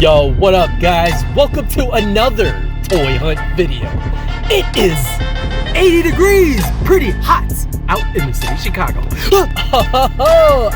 Yo, what up guys? Welcome to another toy hunt video. It is 80 degrees, pretty hot out in the city of Chicago.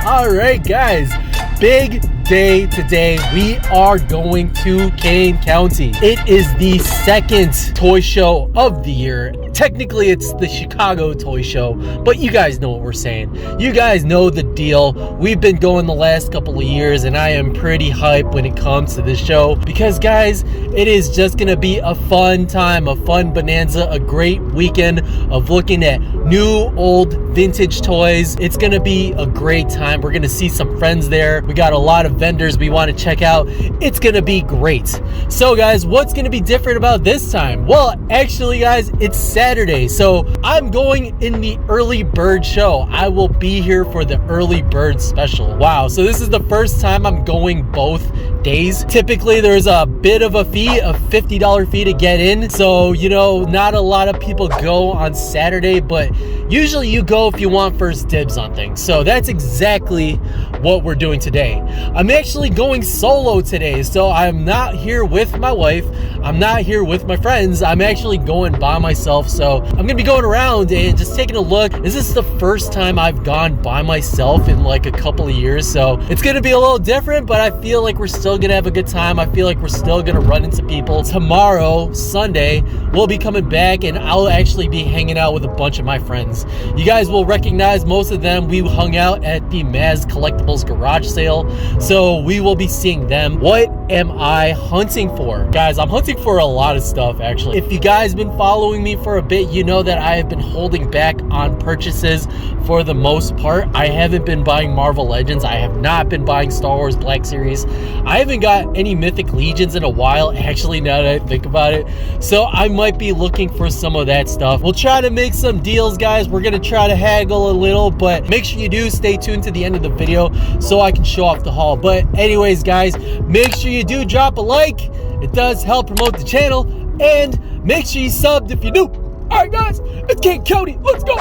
Alright guys, big day today. We are going to Kane County. It is the second toy show of the year. Technically it's the Chicago toy show, but you guys know what we're saying. You guys know the deal. We've been going the last couple of years and I am pretty hyped when it comes to this show because guys, it is just gonna be a fun time, a fun bonanza, a great weekend of looking at new, old, vintage toys. It's gonna be a great time. We're gonna see some friends there. We got a lot of vendors we want to check out. It's gonna be great. So guys, what's gonna be different about this time? Well, actually guys, it's Saturday, so I'm going in the early bird show. I will be here for the early bird special. Wow, so this is the first time I'm going both days. Typically there's a bit of a fee, a $50 fee to get in, so you know, not a lot of people go on Saturday, but usually you go if you want first dibs on things. So that's exactly what we're doing today. I'm actually going solo today, so I'm not here with my wife, I'm not here with my friends, I'm actually going by myself. So I'm gonna be going around and just taking a look. This is the first time I've gone by myself in like a couple of years, so it's gonna be a little different, but I feel like we're still gonna have a good time. I feel like we're still gonna run into people. Tomorrow, Sunday, we'll be coming back and I'll actually be hanging out with a bunch of my friends. You guys will recognize most of them. We hung out at the Maz Collectibles garage sale, so we will be seeing them. What am I hunting for? Guys, I'm hunting for a lot of stuff actually. If you guys been following me for a bit, you know that I have been holding back on purchases for the most part. I haven't been buying Marvel Legends. I have not been buying Star Wars Black Series. I haven't got any Mythic Legions in a while, actually, now that I think about it. So I might be looking for some of that stuff. We'll try to make some deals, guys. We're gonna try to haggle a little, but make sure you do stay tuned to the end of the video so I can show off the haul. But anyways, guys, make sure you do drop a like. It does help promote the channel, and make sure you subbed if you're new. All right, guys, it's Kane County. Let's go.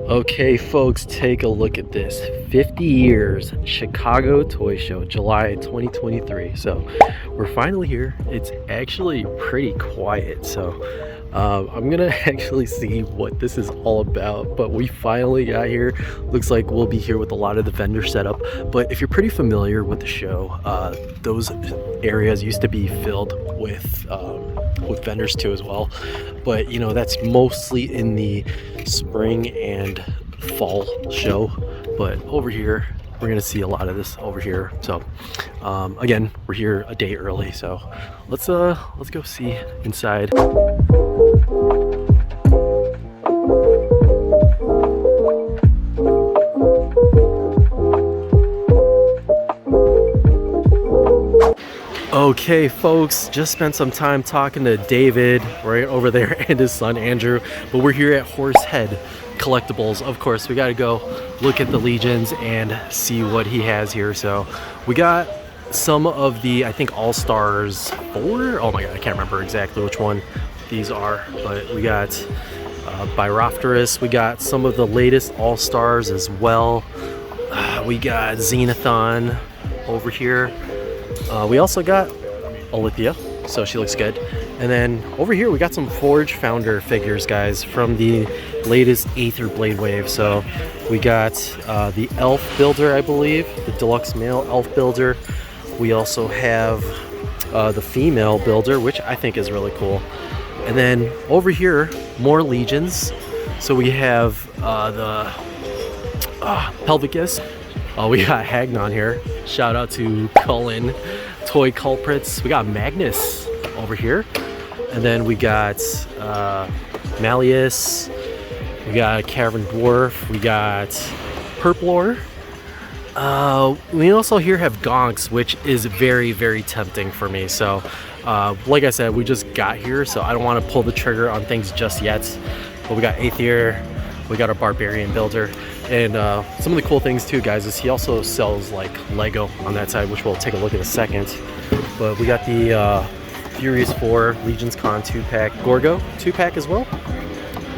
Okay, folks, take a look at this. 50 years Chicago Toy Show, July 2023. So we're finally here. It's actually pretty quiet, so I'm gonna actually see what this is all about, but we finally got here. Looks like we'll be here with a lot of the vendor setup, but if you're pretty familiar with the show, those areas used to be filled with vendors too as well, but you know, that's mostly in the spring and fall show. But over here we're gonna see a lot of this over here. So again, we're here a day early, so let's go see inside. Okay, folks, just spent some time talking to David right over there and his son Andrew, but we're here at Horsehead Collectibles. Of course, we got to go look at the Legions and see what he has here. So we got some of the, I think, All-Stars 4. Oh my god, I can't remember exactly which one these are, but we got Biropterus. We got some of the latest All-Stars as well. We got Xenothon over here. We also got Alithia, so she looks good. And then over here we got some Forge Founder figures, guys, from the latest Aether Blade Wave. So we got the Elf Builder, I believe, the Deluxe Male Elf Builder. We also have the Female Builder, which I think is really cool. And then over here, more Legions. So we have the Pelvicus. We got Hagnon here. Shout out to Cullen Toy Culprits. We got Magnus over here. And then we got Malleus. We got Cavern Dwarf. We got Purplore. We also here have Gonks, which is very, very tempting for me. So like I said, we just got here, so I don't want to pull the trigger on things just yet. But we got Aether. We got a Barbarian Builder. And some of the cool things too, guys, is he also sells like Lego on that side, which we'll take a look at in a second. But we got the Furious 4 Legion's Con 2-pack, Gorgo 2-pack as well.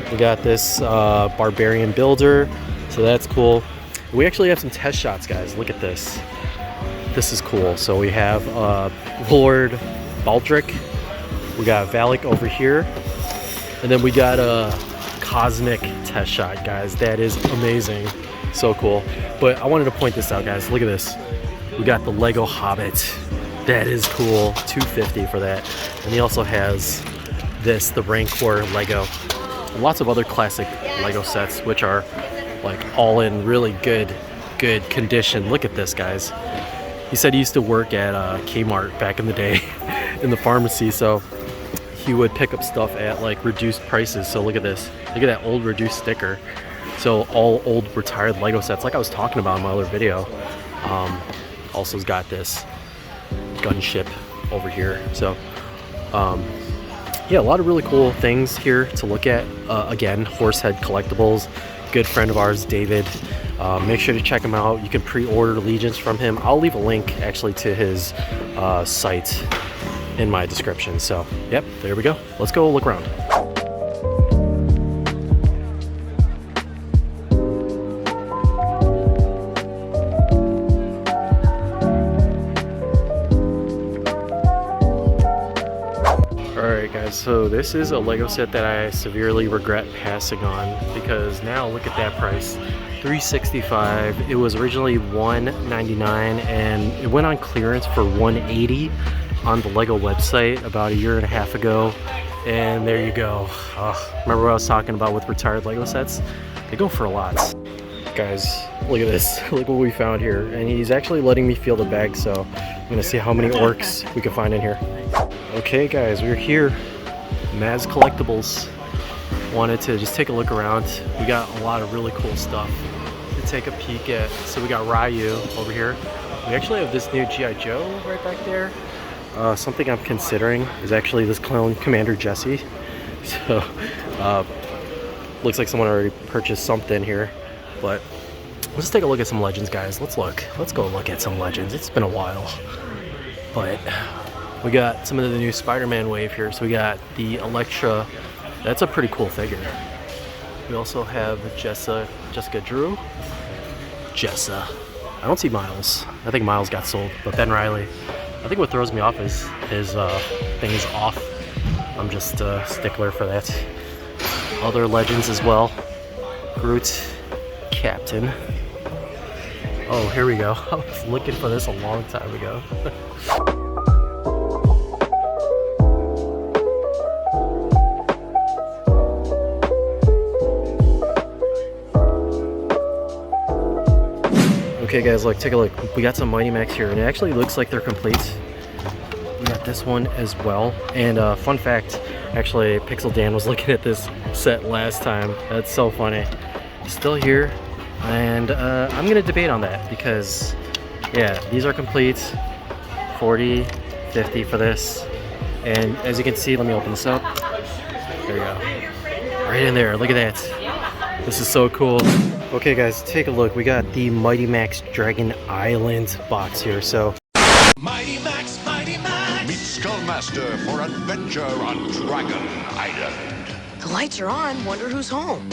We got this Barbarian Builder, so that's cool. We actually have some test shots, guys. Look at this. This is cool. So we have Lord Baldric, we got Valak over here, and then we got a Cosmic test shot, guys. That is amazing. So cool. But I wanted to point this out, guys. Look at this. We got the Lego Hobbit. That is cool. $250 for that. And he also has this, the Rancor Lego. And lots of other classic Lego sets, which are like all in really good condition. Look at this, guys. He said he used to work at Kmart back in the day in the pharmacy, so he would pick up stuff at like reduced prices. So look at this. Look at that old reduced sticker. So all old retired Lego sets, like I was talking about in my other video. Also has got this gunship over here. So yeah, a lot of really cool things here to look at. Again, Horsehead Collectibles, good friend of ours, David. Make sure to check him out. You can pre-order Legions from him. I'll leave a link actually to his site in my description. So yep, there we go. Let's go look around. Alright guys, so this is a Lego set that I severely regret passing on, because now look at that price. $365. It was originally $199 and it went on clearance for $180 on the Lego website about a year and a half ago. And there you go. Remember what I was talking about with retired Lego sets? They go for a lot. Guys, look at this. Look what we found here. And he's actually letting me feel the bag, so I'm gonna see how many orcs we can find in here. Okay guys, we're here. Maz Collectibles. Wanted to just take a look around. We got a lot of really cool stuff to take a peek at. So we got Ryu over here. We actually have this new G.I. Joe right back there. Something I'm considering is actually this clone Commander Jesse. So looks like someone already purchased something here, but let's take a look at some Legends, guys. Let's go look at some Legends. It's been a while, but we got some of the new Spider-Man wave here. So we got the Elektra. That's a pretty cool figure. We also have Jessica Drew. Jessa. I don't see Miles. I think Miles got sold, but Ben Reilly. I think what throws me off is his thing is off. I'm just a stickler for that. Other Legends as well. Groot, Captain. Oh, here we go. I was looking for this a long time ago. Okay guys, look, take a look. We got some Mighty Max here, and it actually looks like they're complete. We got this one as well. And fun fact, actually, Pixel Dan was looking at this set last time. That's so funny. Still here, and I'm gonna debate on that, because yeah, these are complete. 40, 50 for this. And as you can see, let me open this up. There we go. Right in there, look at that. This is so cool. Okay guys, take a look. We got the Mighty Max Dragon Island box here. So Mighty Max, meet Skullmaster for adventure on Dragon Island. The lights are on. Wonder who's home.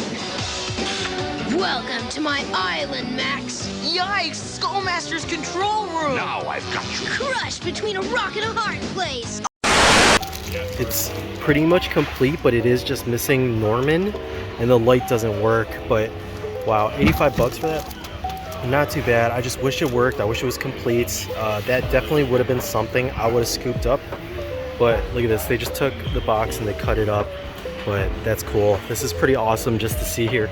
Welcome to my island, Max. Yikes! Skullmaster's control room. Now I've got you. Crushed between a rock and a hard place. it's pretty much complete, but it is just missing Norman, and the light doesn't work. But wow, 85 bucks for that? Not too bad. I just wish it worked. I wish it was complete. That definitely would have been something I would have scooped up. But look at this. They just took the box and they cut it up. But that's cool. This is pretty awesome just to see here.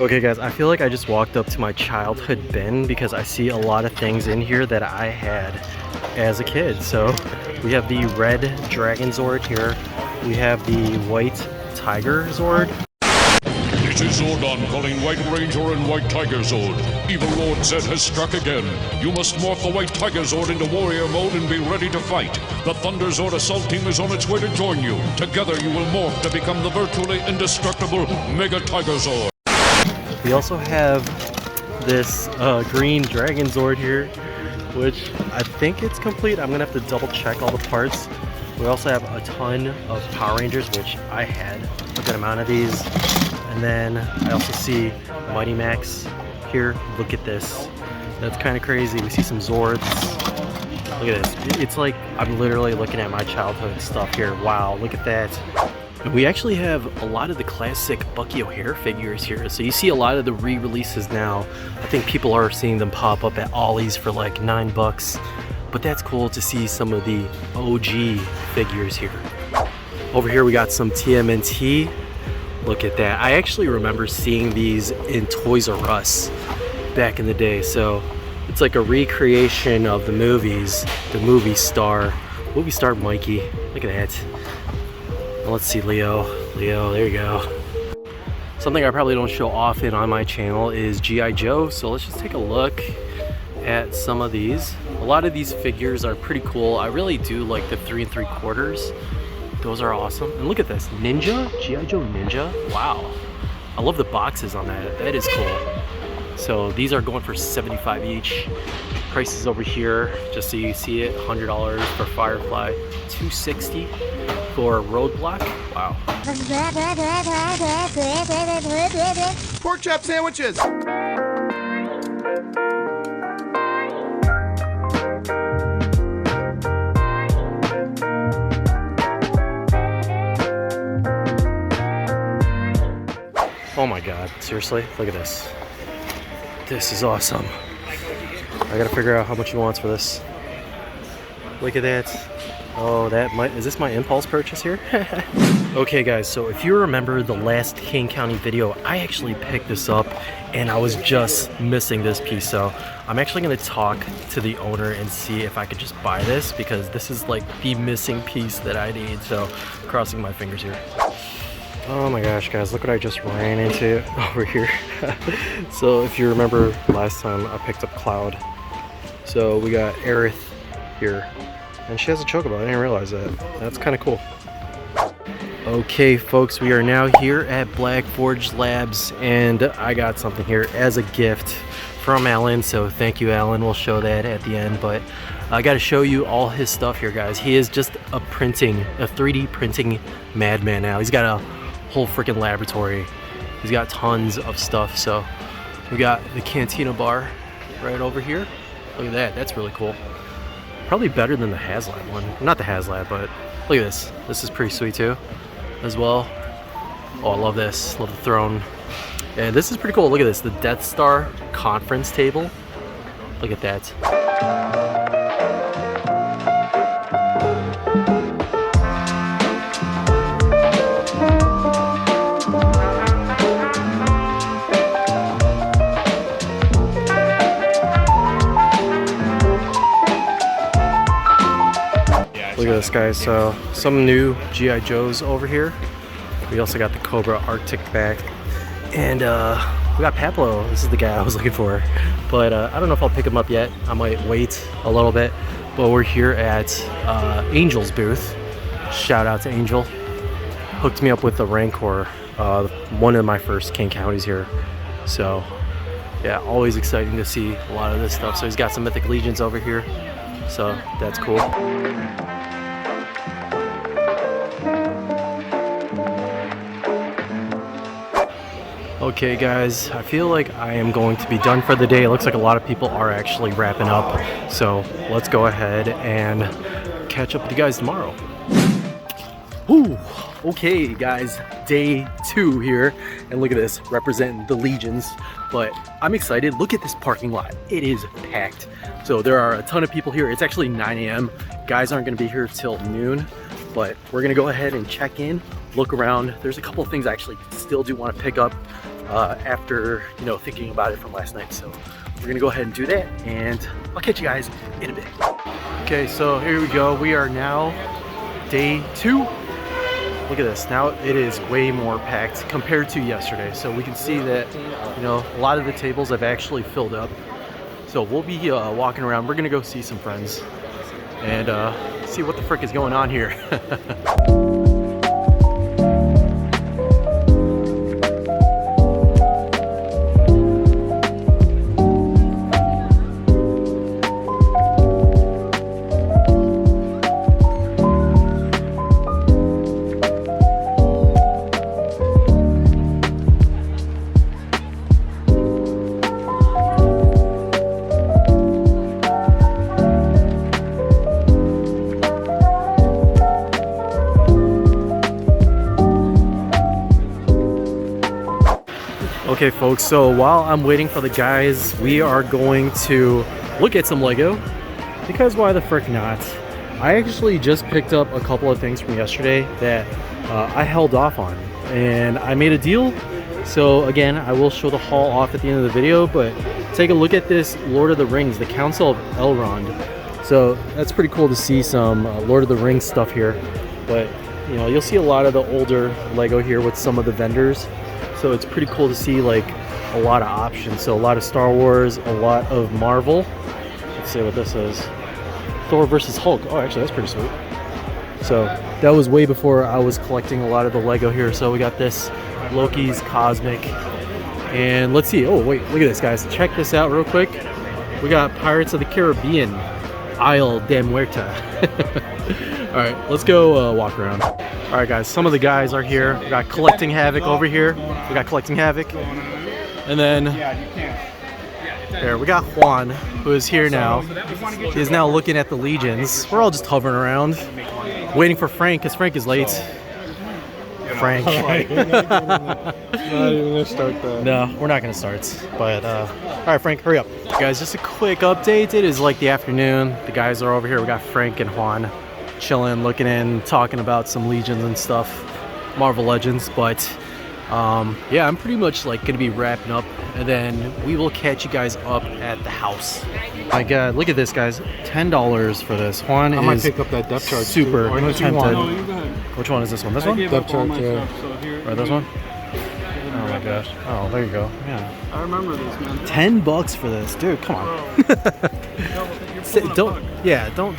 Okay guys, I feel like I just walked up to my childhood bin because I see a lot of things in here that I had as a kid. So we have the red Dragon Zord here. We have the white Tiger Zord. This is Zordon calling White Ranger and White Tiger Zord. Evil Lord Zed has struck again. You must morph the White Tiger Zord into warrior mode and be ready to fight. The Thunder Zord assault team is on its way to join you. Together you will morph to become the virtually indestructible Mega Tiger Zord. We also have this green Dragon Zord here, which I think it's complete. I'm gonna have to double check all the parts. We also have a ton of Power Rangers, which I had a good amount of these. And then I also see Mighty Max here. Look at this. That's kind of crazy. We see some Zords. Look at this. It's like I'm literally looking at my childhood stuff here. Wow, look at that. And we actually have a lot of the classic Bucky O'Hare figures here. So you see a lot of the re-releases now. I think people are seeing them pop up at Ollie's for like $9. But that's cool to see some of the OG figures here. Over here we got some TMNT. Look at that. I actually remember seeing these in Toys R Us back in the day. So it's like a recreation of the movies, the movie star Mikey. Look at that. Well, let's see Leo, there you go. Something I probably don't show often on my channel is G.I. Joe. So let's just take a look at some of these. A lot of these figures are pretty cool. I really do like the 3 3/4. Those are awesome. And look at this, Ninja, G.I. Joe Ninja. Wow, I love the boxes on that. That is cool. So these are going for $75 each. Prices over here, just so you see it, $100 for Firefly, $260 for Roadblock. Wow. Pork chop sandwiches. Oh my god, seriously? Look at this. This is awesome. I gotta figure out how much he wants for this. Look at that. Oh, is this my impulse purchase here? Okay guys, so if you remember the last Kane County video, I actually picked this up and I was just missing this piece. So I'm actually gonna talk to the owner and see if I could just buy this, because this is like the missing piece that I need. So crossing my fingers here. Oh my gosh guys, look what I just ran into over here. So if you remember last time I picked up Cloud. So we got Aerith here, and she has a chocobo. I didn't realize that. That's kind of cool. Okay folks, we are now here at Black Forge Labs, and I got something here as a gift from Alan. So thank you Alan, we'll show that at the end. But I got to show you all his stuff here guys. He is just a 3D printing madman now. He's got a whole freaking laboratory. He's got tons of stuff. So we got the Cantina bar right over here. Look at that, that's really cool. Probably better than the HasLab one. Not the HasLab, but look at this. This is pretty sweet too, as well. Oh, I love this, love the throne. And this is pretty cool, look at this, the Death Star conference table. Look at that. Look at this guys, so some new G.I. Joes over here. We also got the Cobra Arctic back. And we got Pablo. This is the guy I was looking for. But I don't know if I'll pick him up yet. I might wait a little bit. But we're here at Angel's booth. Shout out to Angel. Hooked me up with the Rancor. One of my first Kane Counties here. So yeah, always exciting to see a lot of this stuff. So he's got some Mythic Legions over here. So that's cool. Okay guys, I feel like I am going to be done for the day. It looks like a lot of people are actually wrapping up. So let's go ahead and catch up with you guys tomorrow. Whew. Okay guys, day 2 here. And look at this, representing the Legions. But I'm excited. Look at this parking lot. It is packed. So there are a ton of people here. It's actually 9 a.m. Guys aren't gonna be here till noon. But we're gonna go ahead and check in, look around. There's a couple of things I actually still do want to pick up. Of after, you know, thinking about it from last night. So we're gonna go ahead and do that, and I'll catch you guys in a bit. Okay, so here we go. We are now day 2. Look at this. Now it is way more packed compared to yesterday. So we can see that, you know, a lot of the tables have actually filled up. So we'll be walking around. We're gonna go see some friends and see what the frick is going on here. Okay folks, so while I'm waiting for the guys, we are going to look at some Lego, because why the frick not? I actually just picked up a couple of things from yesterday that I held off on, and I made a deal. So again, I will show the haul off at the end of the video, but take a look at this Lord of the Rings, the Council of Elrond. So that's pretty cool to see some Lord of the Rings stuff here, but you know, you'll see a lot of the older Lego here with some of the vendors. So it's pretty cool to see like a lot of options. So a lot of Star Wars, a lot of Marvel. Let's see what this is. Thor versus Hulk. Oh, actually that's pretty sweet. So that was way before I was collecting a lot of the Lego here. So we got this Loki's Cosmic. And let's see. Oh wait, look at this guys. Check this out real quick. We got Pirates of the Caribbean, Isle de Muerta. All right, let's go walk around. All right, guys, some of the guys are here. We got Collecting Havoc over here. We got Collecting Havoc. And then there, we got Juan, who is here now. He is now looking at the Legions. We're all just hovering around, waiting for Frank, because Frank is late. Frank. Not even gonna start that. No, we're not gonna start. But all right, Frank, hurry up. Guys, just a quick update. It is like the afternoon. The guys are over here. We got Frank and Juan chilling, looking in, talking about some Legions and stuff, Marvel Legends. But yeah, I'm pretty much like gonna be wrapping up, and then we will catch you guys up at the house. My God, look at this, guys! $10 for this. Juan I might pick up that depth chart. super tempted. Want. Which one is this one? This one? Depth chart, yeah. Or this one? Oh my gosh! Oh, there you go. Yeah. I remember this, man. $10 for this, dude. Come on. Don't. Yeah, don't.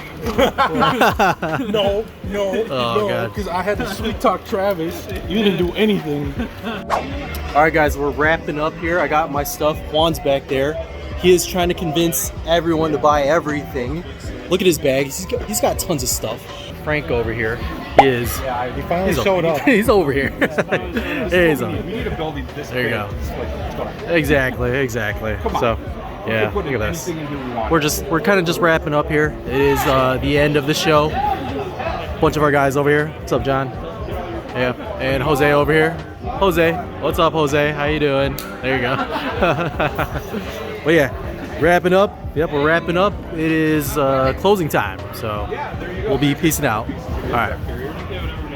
No, Oh God. because I had to sweet talk Travis. You didn't do anything. All right, guys, we're wrapping up here. I got my stuff. Juan's back there. He is trying to convince everyone to buy everything. Look at his bag. He's got tons of stuff. Frank over here. He is. Yeah, he finally showed up. He's over here. He's on. There you go. Exactly. So, yeah, look at this. We're kind of just wrapping up here. It is the end of the show. Bunch of our guys over here. What's up, John? Yeah, and Jose over here. Jose, what's up, Jose? How you doing? There you go. But yeah, wrapping up. Yep, we're wrapping up. It is closing time, so we'll be peacing out. All right.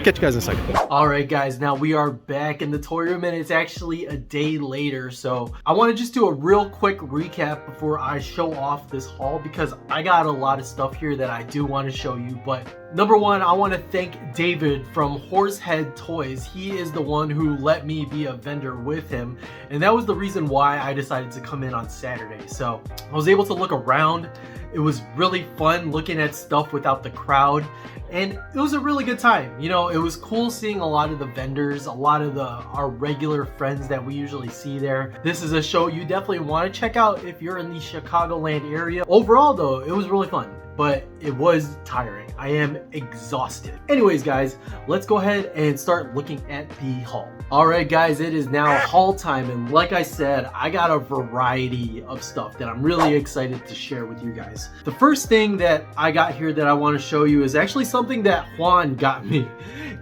Catch you guys in a second. All right, guys, now we are back in the toy room, and it's actually a day later. So I want to just do a real quick recap before I show off this haul, because I got a lot of stuff here that I do want to show you. But number one, I want to thank David from Horsehead Toys. He is the one who let me be a vendor with him, and that was the reason why I decided to come in on Saturday. So I was able to look around. It was really fun looking at stuff without the crowd, and it was a really good time. You know, it was cool seeing a lot of the vendors, a lot of our regular friends that we usually see there. This is a show you definitely want to check out if you're in the Chicagoland area. Overall though, it was really fun, but it was tiring. I am exhausted. Anyways, guys, let's go ahead and start looking at the haul. All right, guys, it is now haul time, and like I said, I got a variety of stuff that I'm really excited to share with you guys. The first thing that I got here that I want to show you is actually something that Juan got me,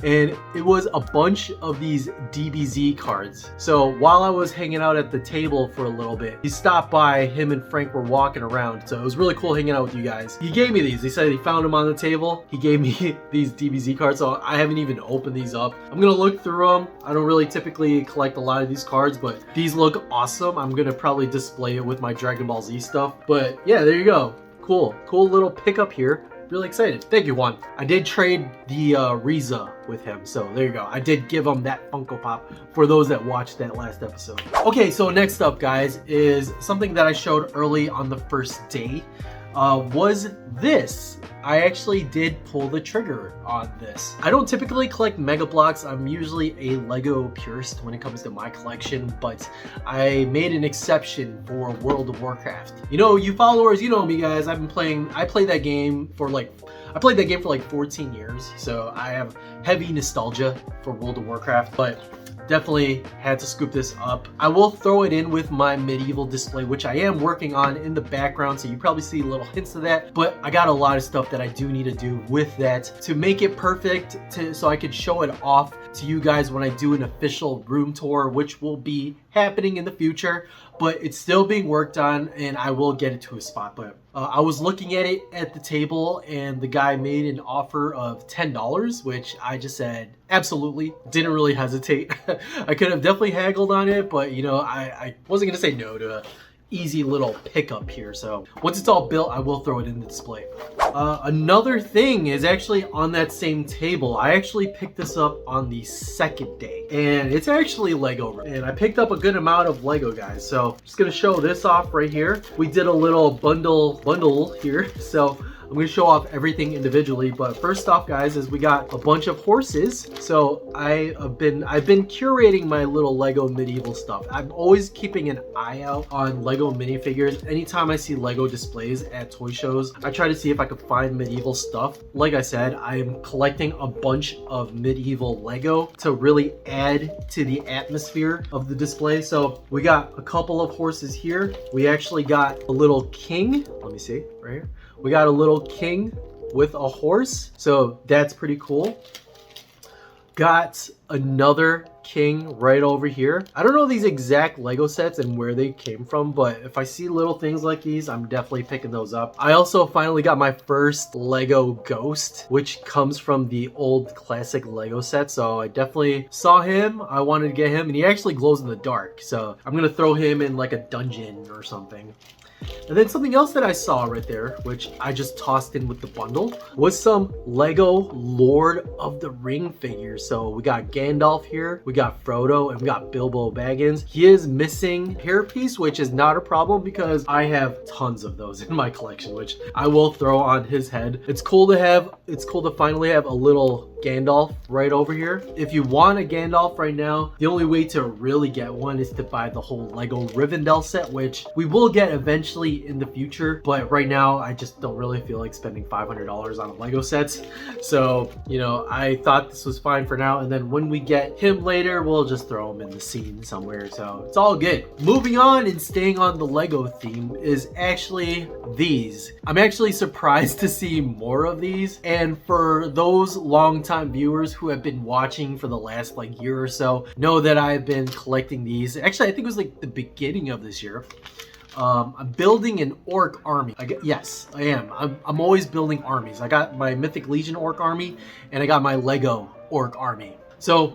and it was a bunch of these DBZ cards. So while I was hanging out at the table for a little bit, he stopped by. Him and Frank were walking around, so it was really cool hanging out with you guys. He gave me these. He said he found them on the table. He gave me these DBZ cards, so I haven't even opened these up. I'm gonna look through them. I don't really typically collect a lot of these cards, but these look awesome. I'm gonna probably display it with my Dragon Ball Z stuff. But yeah, there you go. Cool little pickup here. Really excited. Thank you, Juan. I did trade the Riza with him, so there you go. I did give him that Funko Pop for those that watched that last episode. Okay, so next up, guys, is something that I showed early on the first day. Was this. I actually did pull the trigger on this. I don't typically collect Mega Blocks. I'm usually a Lego purist when it comes to my collection, but I made an exception for World of Warcraft. You know, you followers, you know me, guys. I played that game for like 14 years, so I have heavy nostalgia for World of Warcraft, but definitely had to scoop this up. I will throw it in with my medieval display, which I am working on in the background, so you probably see little hints of that, but I got a lot of stuff that I do need to do with that to make it perfect, so I could show it off to you guys when I do an official room tour, which will be happening in the future, but it's still being worked on and I will get it to a spot. But I was looking at it at the table and the guy made an offer of $10, which I just said absolutely. Didn't really hesitate. I could have definitely haggled on it, but you know, I wasn't gonna say no to a easy little pickup here. So once it's all built, I will throw it in the display. Another thing is actually on that same table. I actually picked this up on the second day and it's actually Lego, and I picked up a good amount of Lego, guys. So I'm just gonna show this off right here. We did a little bundle here, so I'm gonna show off everything individually, but first off, guys, is we got a bunch of horses. So I've been curating my little Lego medieval stuff. I'm always keeping an eye out on Lego minifigures. Anytime I see Lego displays at toy shows, I try to see if I could find medieval stuff. Like I said, I'm collecting a bunch of medieval Lego to really add to the atmosphere of the display. So we got a couple of horses here. We actually got a little king. Let me see, right here. We got a little king with a horse, so that's pretty cool. Got another king right over here. I don't know these exact Lego sets and where they came from, but if I see little things like these, I'm definitely picking those up. I also finally got my first Lego Ghost, which comes from the old classic Lego set, so I definitely saw him. I wanted to get him, and he actually glows in the dark, so I'm gonna throw him in like a dungeon or something. And then something else that I saw right there, which I just tossed in with the bundle, was some Lego Lord of the Ring figures. So we got Gandalf here, we got Frodo, and we got Bilbo Baggins. He is missing hairpiece, which is not a problem because I have tons of those in my collection, which I will throw on his head. It's cool to finally have a little Gandalf right over here. If you want a Gandalf right now, the only way to really get one is to buy the whole Lego Rivendell set, which we will get eventually in the future, but right now I just don't really feel like spending $500 on Lego sets. So, you know, I thought this was fine for now, and then when we get him later, we'll just throw him in the scene somewhere, so it's all good. Moving on and staying on the Lego theme is actually these. I'm actually surprised to see more of these, and for those long-time viewers who have been watching for the last like year or so know that I've been collecting these. Actually, I think it was like the beginning of this year. I'm building an orc army. Yes, I am. I'm always building armies. I got my Mythic Legion orc army and I got my Lego orc army. So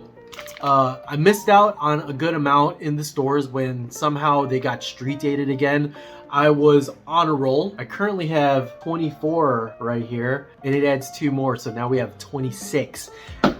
I missed out on a good amount in the stores when somehow they got street dated again. I was on a roll. I currently have 24 right here and it adds 2 more. So now we have 26.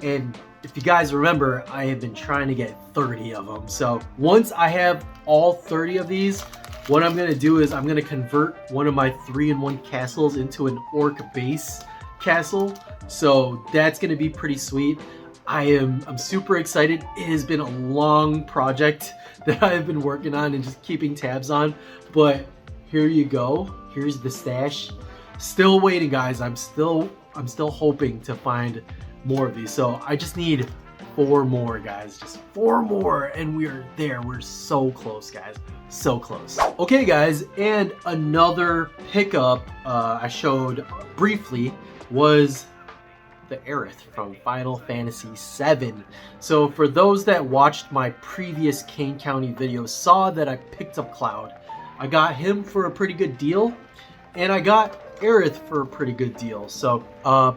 And if you guys remember, I have been trying to get 30 of them. So once I have all 30 of these, what I'm gonna do is I'm gonna convert one of my 3-in-1 castles into an orc base castle. So that's gonna be pretty sweet. I'm super excited. It has been a long project that I've been working on and just keeping tabs on. But here you go. Here's the stash. Still waiting, guys. I'm still hoping to find more of these. So I just need 4 more, guys. Just 4 more and we're there. We're so close, guys. So close. Okay, guys, and another pickup I showed briefly was the Aerith from Final Fantasy VII. So for those that watched my previous Kane County video saw that I picked up Cloud. I got him for a pretty good deal, and I got Aerith for a pretty good deal. So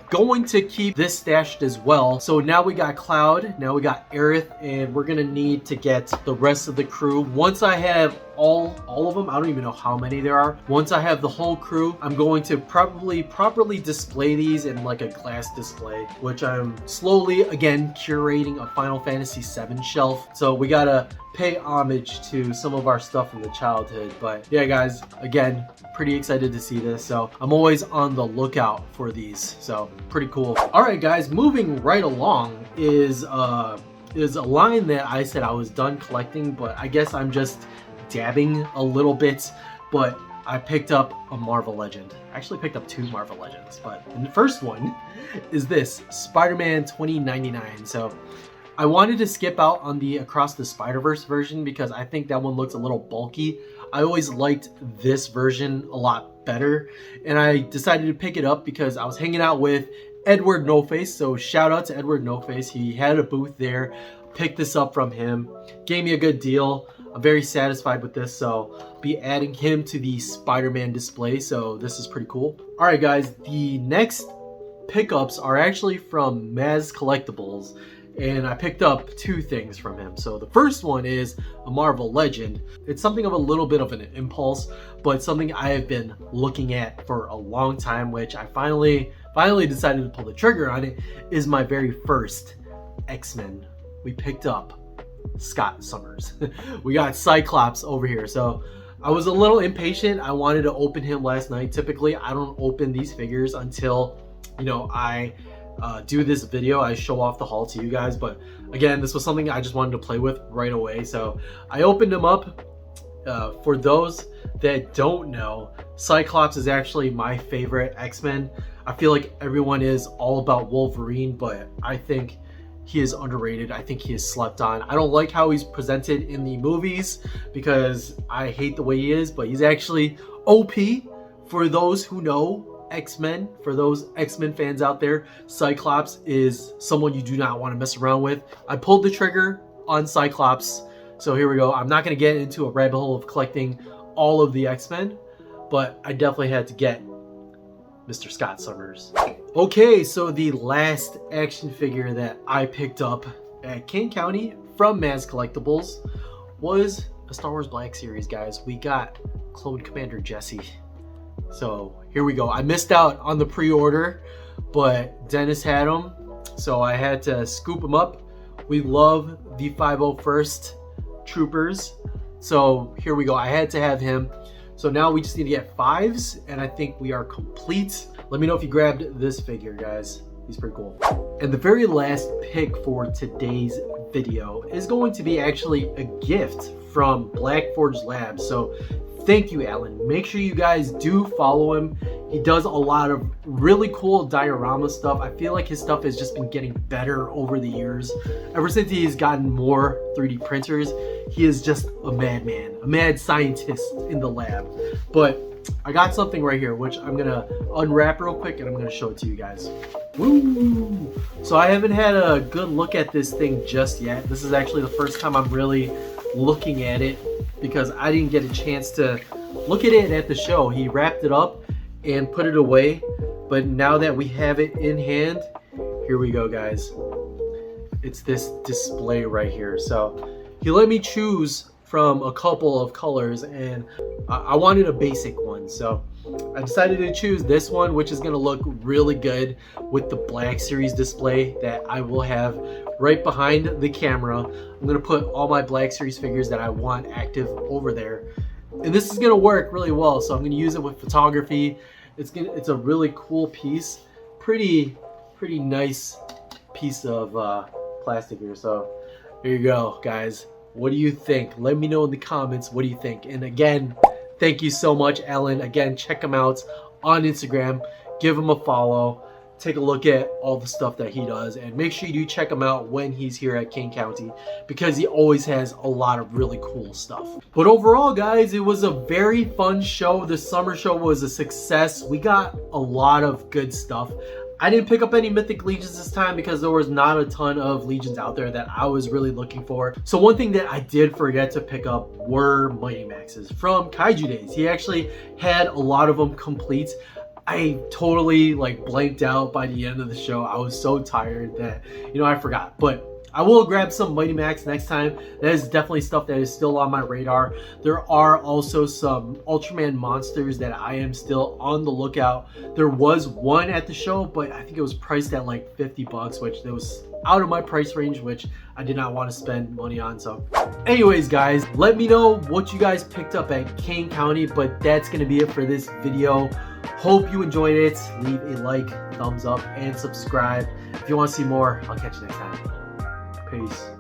going to keep this stashed as well. So now we got Cloud, now we got Aerith, and we're gonna need to get the rest of the crew. Once I have all of them, I don't even know how many there are. Once I have the whole crew, I'm going to probably properly display these in like a glass display, which I'm slowly again curating a Final Fantasy VII shelf. So we gotta pay homage to some of our stuff from the childhood. But yeah, guys, again, pretty excited to see this. So I'm always on the lookout for these. So pretty cool. All right, guys, moving right along is a line that I said I was done collecting, but I guess I'm just dabbing a little bit. But I picked up a Marvel Legend. I actually picked up 2 Marvel Legends, but the first one is this Spider-Man 2099. So I wanted to skip out on the Across the Spider-Verse version because I think that one looks a little bulky. I always liked this version a lot better, and I decided to pick it up because I was hanging out with Edward No-Face. So shout out to Edward No-Face. He had a booth there. Picked this up from him. Gave me a good deal. I'm very satisfied with this, so I'll be adding him to the Spider-Man display. So this is pretty cool. All right, guys, the next pickups are actually from Maz Collectibles, and I picked up 2 things from him. So the first one is a Marvel Legend. It's something of a little bit of an impulse, but something I have been looking at for a long time, which I finally decided to pull the trigger on. It is my very first X-Men. We picked up Scott Summers. We got Cyclops over here. So I was a little impatient. I wanted to open him last night. Typically, I don't open these figures until, you know, I do this video. I show off the haul to you guys. But again, this was something I just wanted to play with right away. So I opened them up. For those that don't know, Cyclops is actually my favorite X-Men. I feel like everyone is all about Wolverine, but I think he is underrated. I think he is slept on. I don't like how he's presented in the movies because I hate the way he is, but he's actually OP. For those who know X-Men, for those X-Men fans out there, Cyclops is someone you do not want to mess around with. I pulled the trigger on Cyclops, so here we go. I'm not going to get into a rabbit hole of collecting all of the X-Men, but I definitely had to get Mr. Scott Summers. Okay, so the last action figure that I picked up at Kane County from Maz Collectibles was a Star Wars Black Series, guys. We got Clone Commander Jesse. So here we go. I missed out on the pre-order, but Dennis had him, so I had to scoop him up. We love the 501st Troopers, so here we go. I had to have him. So now we just need to get 5s, and I think we are complete. Let me know if you grabbed this figure, guys. He's pretty cool. And the very last pick for today's video is going to be actually a gift from Black Forge Labs. So thank you, Alan. Make sure you guys do follow him. He does a lot of really cool diorama stuff. I feel like his stuff has just been getting better over the years. Ever since he's gotten more 3D printers, he is just a madman, a mad scientist in the lab. But I got something right here, which I'm gonna unwrap real quick and I'm gonna show it to you guys. Woo! So I haven't had a good look at this thing just yet. This is actually the first time I'm really looking at it because I didn't get a chance to look at it at the show. He wrapped it up and put it away, but now that we have it in hand, here we go, guys. It's this display right here. So he let me choose from a couple of colors, and I wanted a basic one, so I decided to choose this one, which is going to look really good with the Black Series display that I will have right behind the camera. I'm going to put all my Black Series figures that I want active over there, and this is going to work really well. So I'm going to use it with photography. It's a really cool piece, pretty nice piece of plastic here. So here you go, guys. What do you think? Let me know in the comments. What do you think? And again, thank you so much, Alan. Again, check him out on Instagram. Give him a follow. Take a look at all the stuff that he does. And make sure you do check him out when he's here at Kane County, because he always has a lot of really cool stuff. But overall, guys, it was a very fun show. The summer show was a success. We got a lot of good stuff. I didn't pick up any Mythic Legions this time because there was not a ton of Legions out there that I was really looking for. So one thing that I did forget to pick up were Mighty Maxes from Kaiju Days. He actually had a lot of them complete. I totally like blanked out by the end of the show. I was so tired that, you know, I forgot. But I will grab some Mighty Max next time. That is definitely stuff that is still on my radar. There are also some Ultraman monsters that I am still on the lookout. There was one at the show, but I think it was priced at like 50 bucks, which that was out of my price range, which I did not want to spend money on. So anyways, guys, let me know what you guys picked up at Kane County, but that's going to be it for this video. Hope you enjoyed it. Leave a like, thumbs up, and subscribe. If you want to see more, I'll catch you next time. Peace.